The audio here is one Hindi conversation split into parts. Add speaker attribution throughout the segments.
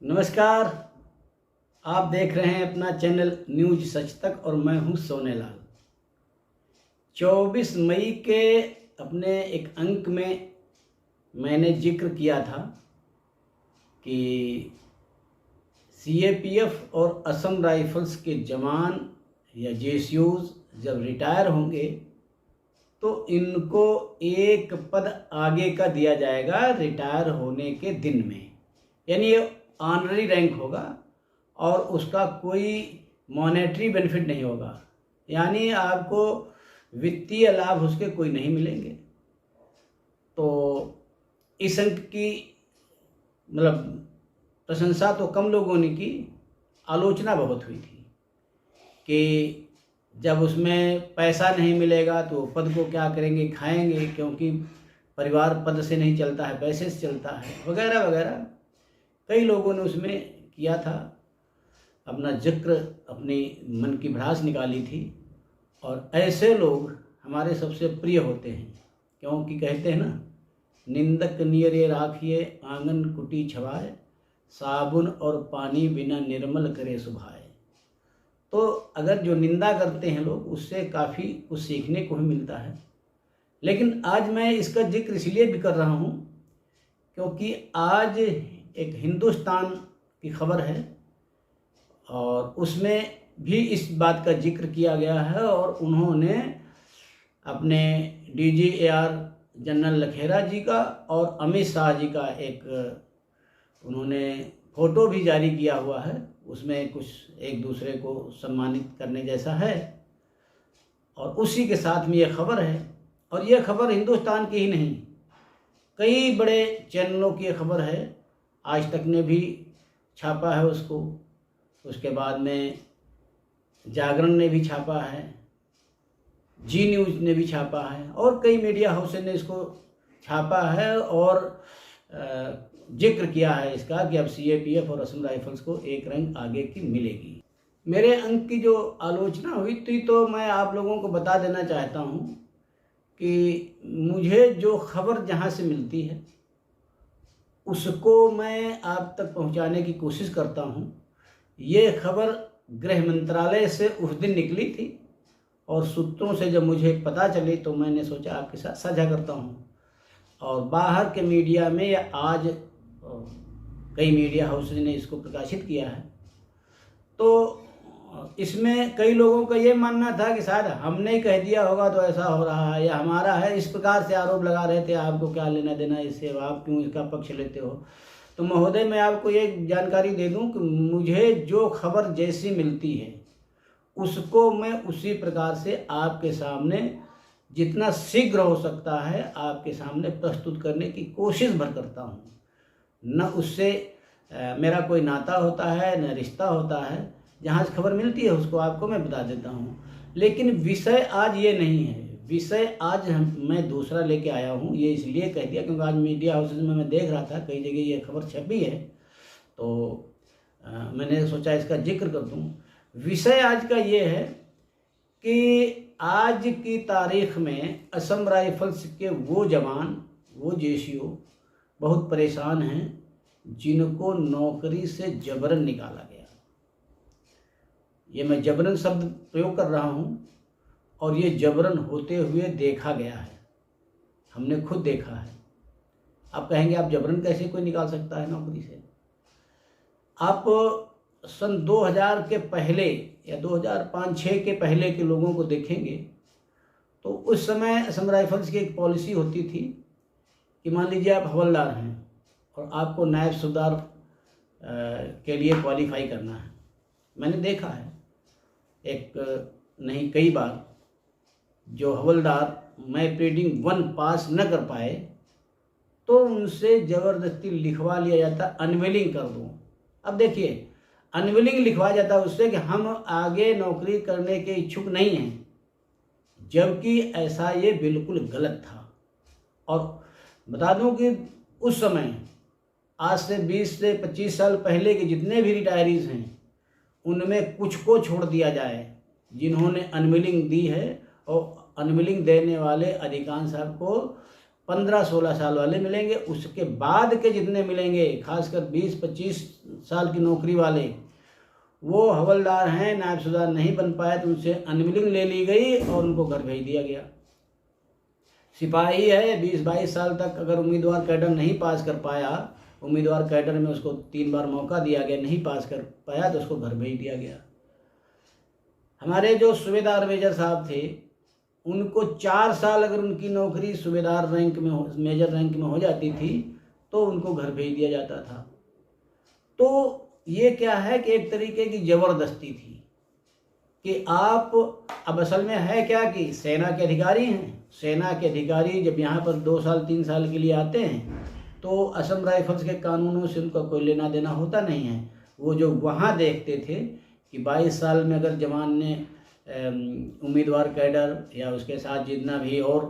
Speaker 1: नमस्कार। आप देख रहे हैं अपना चैनल न्यूज सच तक और मैं हूं सोनेलाल। 24 मई के अपने एक अंक में मैंने जिक्र किया था कि सीएपीएफ और असम राइफल्स के जवान या जेसीओज जब रिटायर होंगे तो इनको एक पद आगे का दिया जाएगा रिटायर होने के दिन में, यानी ये ऑनररी रैंक होगा और उसका कोई मॉनेटरी बेनिफिट नहीं होगा, यानी आपको वित्तीय लाभ उसके कोई नहीं मिलेंगे। तो इस अंक की मतलब प्रशंसा तो कम लोगों ने की, आलोचना बहुत हुई थी कि जब उसमें पैसा नहीं मिलेगा तो पद को क्या करेंगे, खाएंगे, क्योंकि परिवार पद से नहीं चलता है, पैसे से चलता है, वगैरह वगैरह। कई लोगों ने उसमें किया था, अपना जिक्र, अपनी मन की भड़ास निकाली थी। और ऐसे लोग हमारे सबसे प्रिय होते हैं, क्योंकि कहते हैं ना, निंदक नियरे राखिए आंगन कुटी छवाए, साबुन और पानी बिना निर्मल करे सुभाए। तो अगर जो निंदा करते हैं लोग, उससे काफ़ी कुछ सीखने को भी मिलता है। लेकिन आज मैं इसका जिक्र इसलिए भी कर रहा हूँ क्योंकि आज एक हिंदुस्तान की खबर है और उसमें भी इस बात का जिक्र किया गया है और उन्होंने अपने DGAR जनरल लखेरा जी का और अमित शाह जी का एक उन्होंने फ़ोटो भी जारी किया हुआ है। उसमें कुछ एक दूसरे को सम्मानित करने जैसा है और उसी के साथ में ये खबर है। और ये खबर हिंदुस्तान की ही नहीं, कई बड़े चैनलों की खबर है। आज तक ने भी छापा है उसको, उसके बाद में जागरण ने भी छापा है, जी न्यूज़ ने भी छापा है और कई मीडिया हाउस ने इसको छापा है और जिक्र किया है इसका कि अब सीएपीएफ और असम राइफल्स को एक रैंक आगे की मिलेगी। मेरे अंक की जो आलोचना हुई थी तो मैं आप लोगों को बता देना चाहता हूँ कि मुझे जो खबर जहाँ से मिलती है उसको मैं आप तक पहुँचाने की कोशिश करता हूँ। ये खबर गृह मंत्रालय से उस दिन निकली थी और सूत्रों से जब मुझे पता चली तो मैंने सोचा आपके साथ साझा करता हूँ। और बाहर के मीडिया में या आज कई मीडिया हाउस ने इसको प्रकाशित किया है। तो इसमें कई लोगों का ये मानना था कि शायद हमने ही कह दिया होगा तो ऐसा हो रहा है, या हमारा है, इस प्रकार से आरोप लगा रहे थे। आपको क्या लेना देना इससे, आप क्यों इसका पक्ष लेते हो? तो महोदय, मैं आपको ये जानकारी दे दूं कि मुझे जो खबर जैसी मिलती है उसको मैं उसी प्रकार से आपके सामने जितना शीघ्र हो सकता है आपके सामने प्रस्तुत करने की कोशिश भर करता हूँ। न उससे मेरा कोई नाता होता है, न रिश्ता होता है। जहाँ से खबर मिलती है उसको आपको मैं बता देता हूँ। लेकिन विषय आज ये नहीं है, विषय आज मैं दूसरा लेके आया हूँ। ये इसलिए कह दिया क्योंकि आज मीडिया हाउसेज में मैं देख रहा था कई जगह ये खबर छपी है, तो मैंने सोचा इसका जिक्र कर दूँ। विषय आज का ये है कि आज की तारीख में असम राइफल्स के वो जवान, वो जेसीओ बहुत परेशान हैं जिनको नौकरी से जबरन निकाला गया। ये मैं जबरन शब्द प्रयोग कर रहा हूँ और ये जबरन होते हुए देखा गया है, हमने खुद देखा है। आप कहेंगे आप जबरन कैसे कोई निकाल सकता है नौकरी से? आप सन 2000 के पहले या 2005-06 के पहले के लोगों को देखेंगे तो उस समय असम राइफल्स की एक पॉलिसी होती थी कि मान लीजिए आप हवलदार हैं और आपको नायब सूबेदार के लिए क्वालिफाई करना है। मैंने देखा है एक नहीं कई बार जो हवलदार मैप रीडिंग 1 पास न कर पाए तो उनसे ज़बरदस्ती लिखवा लिया जाता, अनविलिंग कर दो। अब देखिए, अनविलिंग लिखवा जाता है उससे कि हम आगे नौकरी करने के इच्छुक नहीं हैं, जबकि ऐसा ये बिल्कुल गलत था। और बता दूं कि उस समय आज से 20 से 25 साल पहले के जितने भी रिटायरीज हैं उनमें कुछ को छोड़ दिया जाए जिन्होंने अनविलिंग दी है, और अनविलिंग देने वाले अधिकांश आपको 15-16 साल वाले मिलेंगे। उसके बाद के जितने मिलेंगे, खासकर 20-25 साल की नौकरी वाले, वो हवलदार हैं, नायब सूबेदार नहीं बन पाए तो उनसे अनविलिंग ले ली गई और उनको घर भेज दिया गया। सिपाही है, 20-22 साल तक अगर उम्मीदवार कैडर नहीं पास कर पाया, उम्मीदवार कैडर में उसको 3 बार मौका दिया गया, नहीं पास कर पाया तो उसको घर भेज दिया गया। हमारे जो सूबेदार मेजर साहब थे, उनको 4 साल अगर उनकी नौकरी सूबेदार रैंक में मेजर रैंक में हो जाती थी तो उनको घर भेज दिया जाता था। तो ये क्या है कि एक तरीके की ज़बरदस्ती थी कि आप, अब असल में है क्या कि सेना के अधिकारी हैं, सेना के अधिकारी जब यहाँ पर 2 साल 3 साल के लिए आते हैं तो असम राइफल्स के कानूनों से उनका कोई लेना देना होता नहीं है। वो जो वहाँ देखते थे कि 22 साल में अगर जवान ने उम्मीदवार कैडर या उसके साथ जितना भी और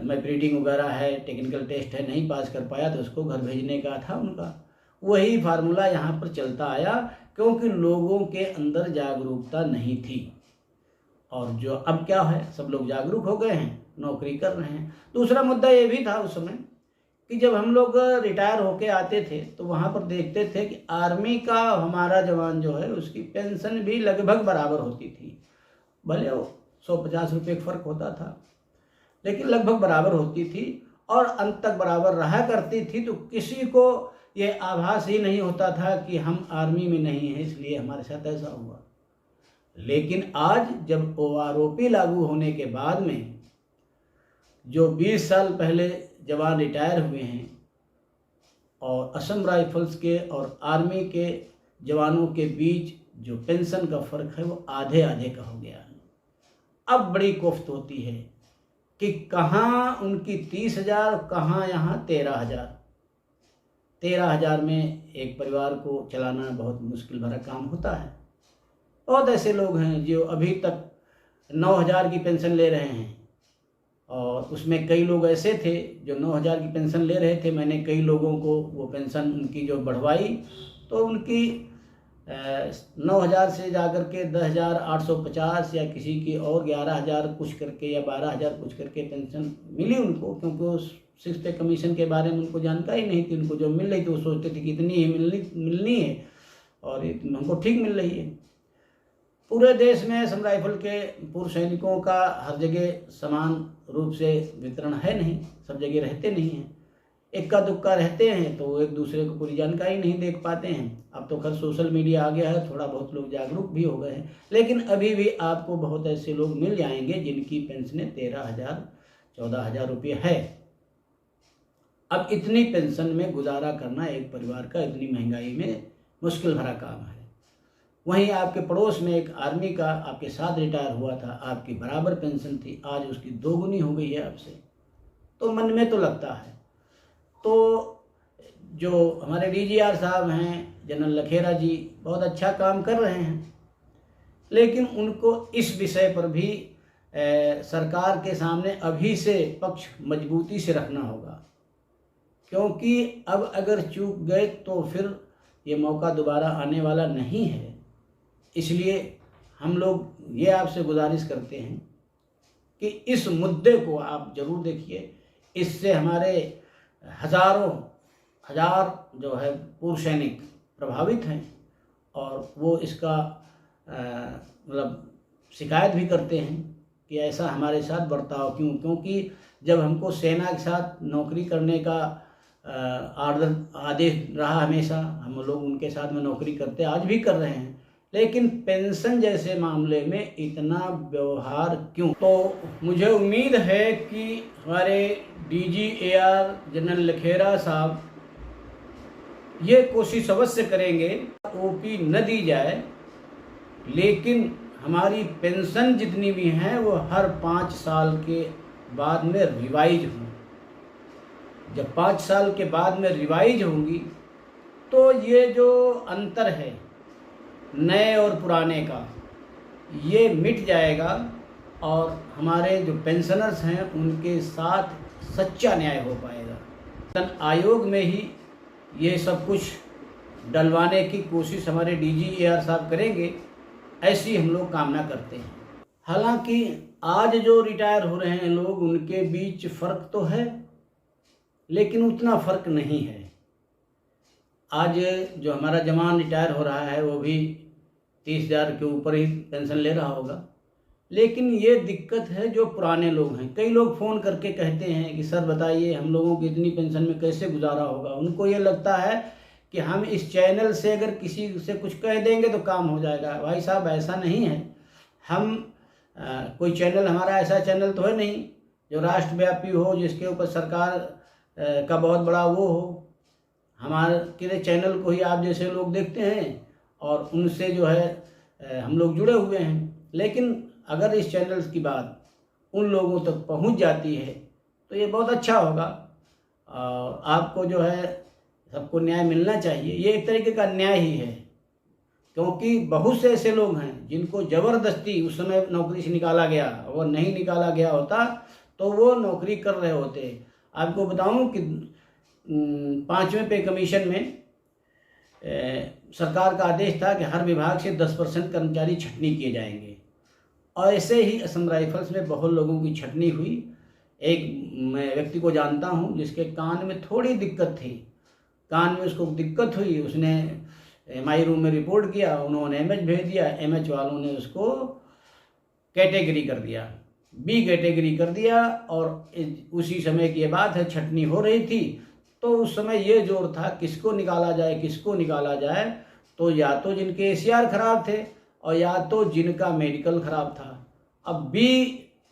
Speaker 1: मैपरीडिंग वगैरह है, टेक्निकल टेस्ट है, नहीं पास कर पाया तो उसको घर भेजने का था उनका। वही फार्मूला यहाँ पर चलता आया क्योंकि लोगों के अंदर जागरूकता नहीं थी। और जो अब क्या है, सब लोग जागरूक हो गए हैं, नौकरी कर रहे हैं। दूसरा मुद्दा ये भी था उस समय कि जब हम लोग रिटायर होके आते थे तो वहाँ पर देखते थे कि आर्मी का हमारा जवान जो है उसकी पेंशन भी लगभग बराबर होती थी। भले वो 150 रुपये का फ़र्क होता था लेकिन लगभग बराबर होती थी और अंत तक बराबर रहा करती थी। तो किसी को ये आभास ही नहीं होता था कि हम आर्मी में नहीं हैं इसलिए हमारे साथ ऐसा हुआ। लेकिन आज जब OROP लागू होने के बाद में जो 20 साल पहले जवान रिटायर हुए हैं और असम राइफल्स के और आर्मी के जवानों के बीच जो पेंशन का फ़र्क है वो आधे आधे का हो गया है। अब बड़ी कोफ्त होती है कि कहाँ उनकी 30,000, कहाँ यहाँ 13,000। 13,000 में एक परिवार को चलाना बहुत मुश्किल भरा काम होता है। बहुत ऐसे लोग हैं जो अभी तक 9,000 की पेंशन ले रहे हैं और उसमें कई लोग ऐसे थे जो 9,000 की पेंशन ले रहे थे। मैंने कई लोगों को वो पेंशन उनकी जो बढ़वाई तो उनकी 9,000 से जाकर के 10,850 या किसी की और 11,000 कुछ करके या 12,000 कुछ करके पेंशन मिली उनको, क्योंकि वो 6 पे कमीशन के बारे में उनको जानकारी नहीं थी। उनको जो मिल रही थी वो सोचते थे कि इतनी ही मिलनी है और हमको ठीक मिल रही है। पूरे देश में असम राइफल के पूर्व सैनिकों का हर जगह समान रूप से वितरण है नहीं, सब जगह रहते नहीं हैं, इक्का दुक्का रहते हैं तो एक दूसरे को पूरी जानकारी नहीं देख पाते हैं। अब तो खैर सोशल मीडिया आ गया है, थोड़ा बहुत लोग जागरूक भी हो गए हैं, लेकिन अभी भी आपको बहुत ऐसे लोग मिल जाएंगे जिनकी पेंशनें 13,000 14,000 रुपये है। अब इतनी पेंशन में गुजारा करना एक परिवार का इतनी महंगाई में मुश्किल भरा काम है। वहीं आपके पड़ोस में एक आर्मी का आपके साथ रिटायर हुआ था, आपकी बराबर पेंशन थी, आज उसकी 2 गुनी हो गई है आपसे, तो मन में तो लगता है। तो जो हमारे DGR साहब हैं जनरल लखेरा जी बहुत अच्छा काम कर रहे हैं, लेकिन उनको इस विषय पर भी सरकार के सामने अभी से पक्ष मजबूती से रखना होगा, क्योंकि अब अगर चूक गए तो फिर ये मौका दोबारा आने वाला नहीं है। इसलिए हम लोग ये आपसे गुजारिश करते हैं कि इस मुद्दे को आप ज़रूर देखिए। इससे हमारे हजार जो है पूर्व सैनिक प्रभावित हैं और वो इसका मतलब शिकायत भी करते हैं कि ऐसा हमारे साथ बर्ताव क्यों, क्योंकि जब हमको सेना के साथ नौकरी करने का आदेश रहा हमेशा, हम लोग उनके साथ में नौकरी करते आज भी कर रहे हैं, लेकिन पेंशन जैसे मामले में इतना व्यवहार क्यों। तो मुझे उम्मीद है कि हमारे DGAR जनरल लखेरा साहब ये कोशिश अवश्य करेंगे OP न दी जाए, लेकिन हमारी पेंशन जितनी भी हैं वो हर 5 साल के बाद में रिवाइज हों। जब 5 साल के बाद में रिवाइज होंगी तो ये जो अंतर है नए और पुराने का ये मिट जाएगा और हमारे जो पेंशनर्स हैं उनके साथ सच्चा न्याय हो पाएगा। पेंशन आयोग में ही ये सब कुछ डलवाने की कोशिश हमारे DGAR साहब करेंगे, ऐसी हम लोग कामना करते हैं। हालांकि आज जो रिटायर हो रहे हैं लोग उनके बीच फ़र्क तो है, लेकिन उतना फ़र्क नहीं है। आज जो हमारा जवान रिटायर हो रहा है वो भी 30,000 के ऊपर ही पेंशन ले रहा होगा। लेकिन ये दिक्कत है जो पुराने लोग हैं। कई लोग फ़ोन करके कहते हैं कि सर बताइए हम लोगों की इतनी पेंशन में कैसे गुजारा होगा। उनको ये लगता है कि हम इस चैनल से अगर किसी से कुछ कह देंगे तो काम हो जाएगा। भाई साहब ऐसा नहीं है। हम कोई चैनल, हमारा ऐसा चैनल तो है नहीं जो राष्ट्रव्यापी हो, जिसके ऊपर सरकार का बहुत बड़ा वो हो। हमारे चैनल को ही आप जैसे लोग देखते हैं और उनसे जो है हम लोग जुड़े हुए हैं। लेकिन अगर इस चैनल की बात उन लोगों तक पहुंच जाती है तो ये बहुत अच्छा होगा। और आपको जो है सबको न्याय मिलना चाहिए। ये एक तरीके का न्याय ही है, क्योंकि बहुत से ऐसे लोग हैं जिनको ज़बरदस्ती उस समय नौकरी से निकाला गया। और नहीं निकाला गया होता तो वो नौकरी कर रहे होते। आपको बताऊं कि 5वें पे कमीशन में सरकार का आदेश था कि हर विभाग से 10% कर्मचारी छटनी किए जाएंगे। और ऐसे ही असम राइफल्स में बहुत लोगों की छटनी हुई। एक मैं व्यक्ति को जानता हूं जिसके कान में थोड़ी दिक्कत थी, कान में उसको दिक्कत हुई, उसने MI रूम में रिपोर्ट किया, उन्होंने MH भेज दिया। MH वालों ने उसको कैटेगरी कर दिया, B कैटेगरी कर दिया। और उसी समय की ये बात है, छटनी हो रही थी तो उस समय ये जोर था किसको निकाला जाए, किसको निकाला जाए। तो या तो जिनके ACR खराब थे और या तो जिनका मेडिकल खराब था। अब B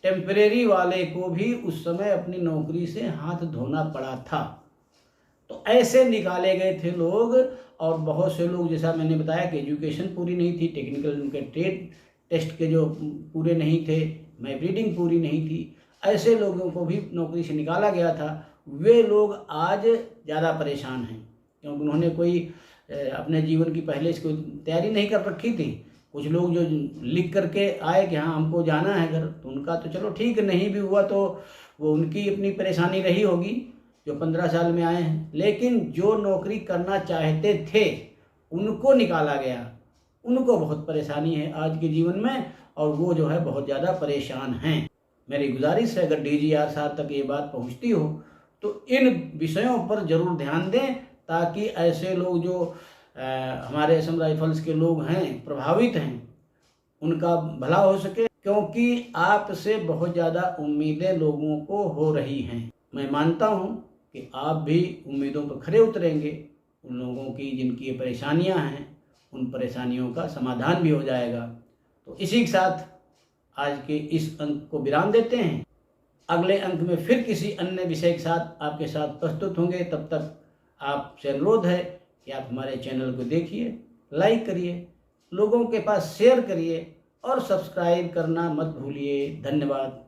Speaker 1: टेम्परेरी वाले को भी उस समय अपनी नौकरी से हाथ धोना पड़ा था। तो ऐसे निकाले गए थे लोग। और बहुत से लोग, जैसा मैंने बताया कि एजुकेशन पूरी नहीं थी, टेक्निकल उनके ट्रेड टेस्ट के जो पूरे नहीं थे, मैप रीडिंग पूरी नहीं थी, ऐसे लोगों को भी नौकरी से निकाला गया था। वे लोग आज ज़्यादा परेशान हैं क्योंकि उन्होंने कोई अपने जीवन की पहले से कोई तैयारी नहीं कर रखी थी। कुछ लोग जो लिख करके आए कि हाँ हमको जाना है घर, तो उनका तो चलो ठीक, नहीं भी हुआ तो वो उनकी अपनी परेशानी रही होगी जो 15 साल में आए हैं। लेकिन जो नौकरी करना चाहते थे उनको निकाला गया, उनको बहुत परेशानी है आज के जीवन में और वो जो है बहुत ज़्यादा परेशान हैं। मेरी गुजारिश है, अगर DGR साहब तक ये बात पहुंचती हो तो इन विषयों पर ज़रूर ध्यान दें, ताकि ऐसे लोग जो हमारे असम राइफल्स के लोग हैं, प्रभावित हैं, उनका भला हो सके। क्योंकि आपसे बहुत ज़्यादा उम्मीदें लोगों को हो रही हैं। मैं मानता हूं कि आप भी उम्मीदों पर खरे उतरेंगे। उन लोगों की जिनकी ये परेशानियां हैं, उन परेशानियों का समाधान भी हो जाएगा। तो इसी के साथ आज के इस अंक को विराम देते हैं। अगले अंक में फिर किसी अन्य विषय के साथ आपके साथ प्रस्तुत होंगे। तब तक आपसे अनुरोध है कि आप हमारे चैनल को देखिए, लाइक करिए, लोगों के पास शेयर करिए और सब्सक्राइब करना मत भूलिए। धन्यवाद।